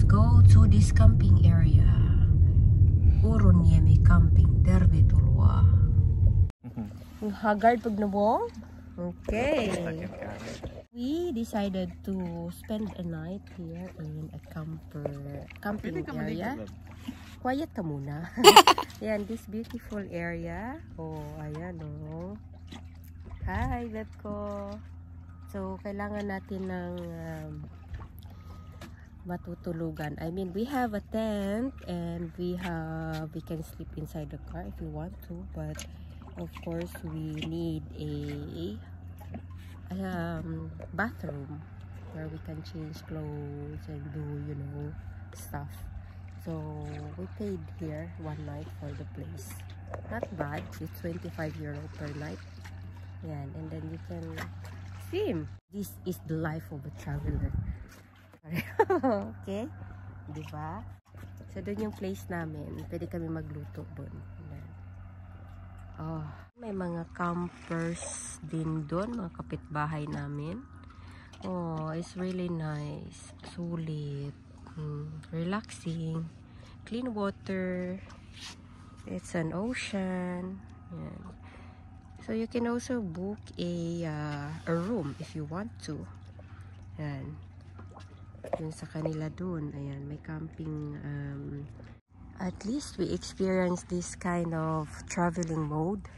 let's go to this camping area. Uruniemi camping, Tervetuloa. Haggard pag nabong? Okay. We decided to spend a night here in a camping area. Quiet ka muna. Yan, this beautiful area. Oh, ayan oh. Hi, Betko. So, kailangan natin ng matutulugan. I mean, we have a tent and we can sleep inside the car if you want to, but of course we need a bathroom where we can change clothes and do, you know, stuff. So we paid here one night for the place. Not bad. It's 25 euro per night. Yan, and then you can swim. This is the life of a traveler. Okay? Diba? So doon yung place namin. Pwede kami magluto doon. Oh, may mga campers din doon, mga kapitbahay namin. Oh, it's really nice. Sulit. Relaxing. Clean water. It's an ocean. Yeah. So you can also book a room if you want to. Yan. Yun sa kanila dun. Ayan, may camping. At least we experience this kind of traveling mode.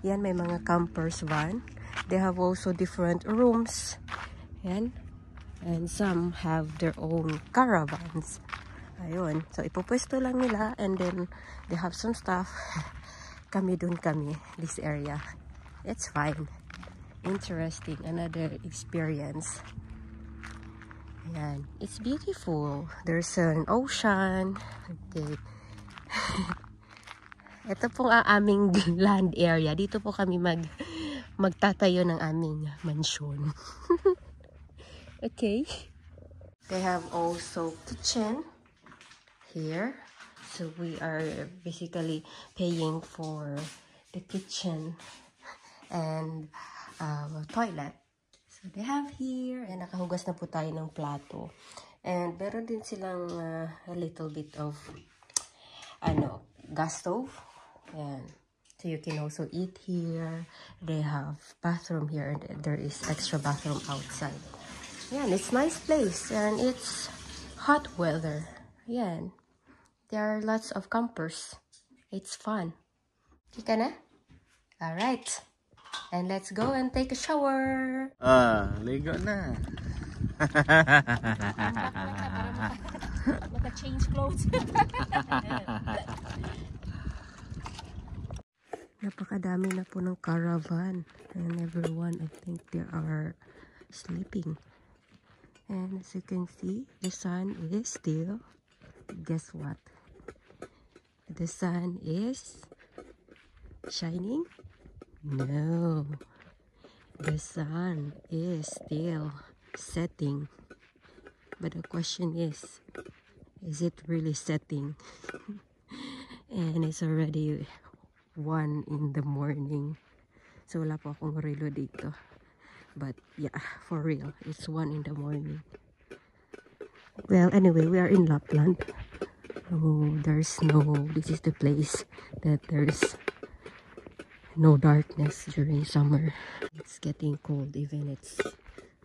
Yan, may mga campers van. They have also different rooms. Yan. And some have their own caravans. Ayun. So, ipupwesto lang nila. And then, they have some stuff. Kami dun kami. This area. It's fine. Interesting. Another experience. Ayan. It's beautiful. There's an ocean. Okay. Ito pong ang aming land area. Dito po kami magtatayo ng aming mansyon. Okay. They have also kitchen here. So we are basically paying for the kitchen and toilet. So they have here. And nakahugas na po tayo ng plato. And meron din silang a little bit of gas stove. And so you can also eat here. They have bathroom here and there is extra bathroom outside. Yeah, it's nice place and it's hot weather. Yeah, there are lots of campers. It's fun. Kika na? All right. And let's go and take a shower. Ligo na. Maka-change clothes. Napakadami na po ng caravan. And everyone, I think they are sleeping. And as you can see, the sun is still, guess what? The sun is shining? No. The sun is still setting. But the question is it really setting? And it's already 1 in the morning. So wala po akong relo dito. But yeah, for real, it's 1 in the morning. Well, anyway, we are in Lapland. Oh, this is the place that there's no darkness during summer. It's getting cold even it's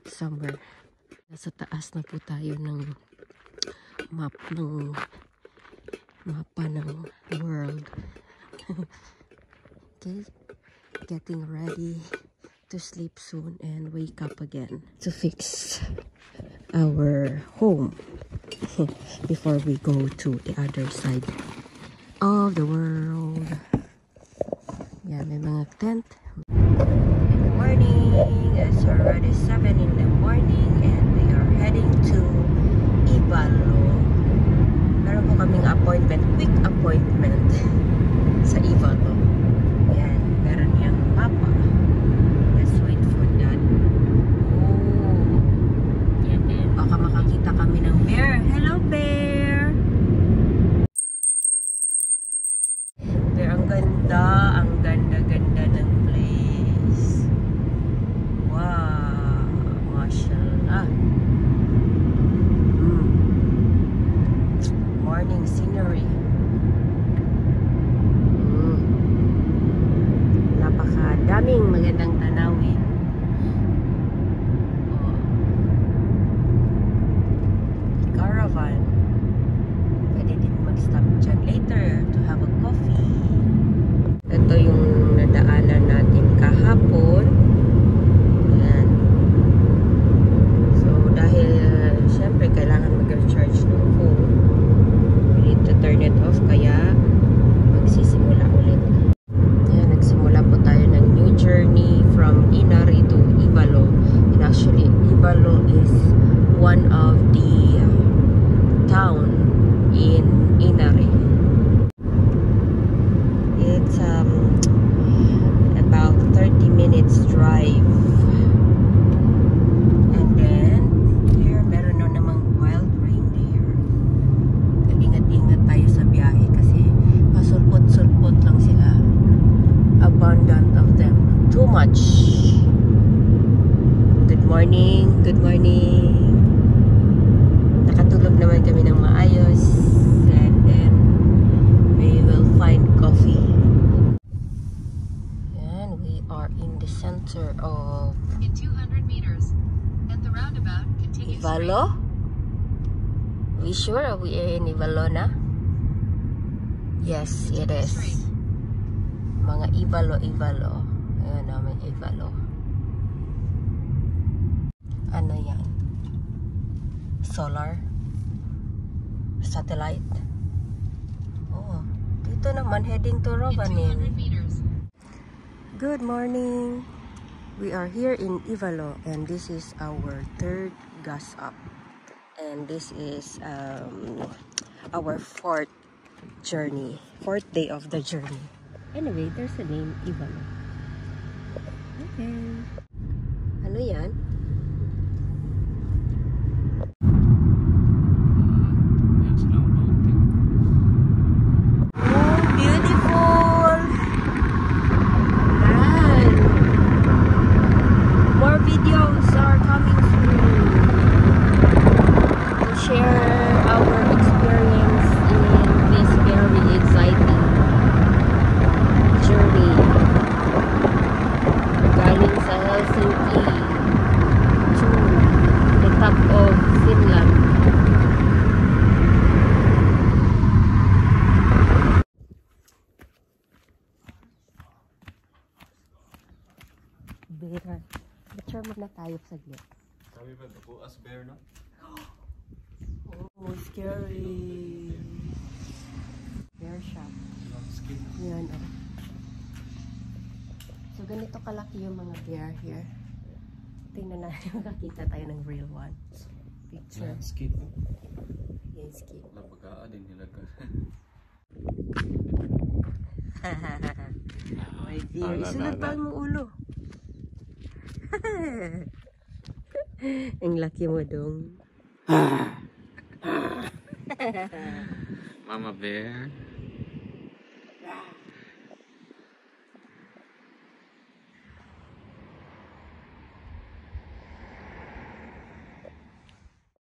summer. Nasa taas na po tayo ng mapa ng world. Okay, getting ready to sleep soon and wake up again to fix our home before we go to the other side of the world. Yeah, may mga tent. Good morning. It's already 7 in the morning and we are heading to Ivalo. Meron po kaming appointment, quick appointment sa Ivalo. Yan, meron niyang mapa. Let's wait for that. Oh, baka makakita kami ng bear. Hello, bear! Bear, ang ganda. Ang ganda-ganda ng place. Wow! Mashallah. We sure we are in Ivalo na? Yes, it is. Mga Ivalo. Ayun namin, Ivalo. Ano yan? Solar? Satellite? Oh, dito naman, heading to Rovanin. Good morning! We are here in Ivalo and this is our third gas up. And this is our fourth day of the journey. Anyway, there's a name, Ivalo. Okay. Ano yan? Oh, beautiful! Man! More videos are coming soon to share our experience in this very exciting journey. Galing sa Helsinki to the top of Finland. Bear. Picture muna tayo saglit. Sabi ba ito as bear, no? Oh, scary. Bear shop. Yan, oh. So, ganito kalaki yung mga bear here. Tingnan natin, makakita tayo ng real ones. Picture. Landscape. Landscape. Napagkaan din nila ka. May bear. Isunod pa ang ulo. Ang laki mo dong. Mama bear.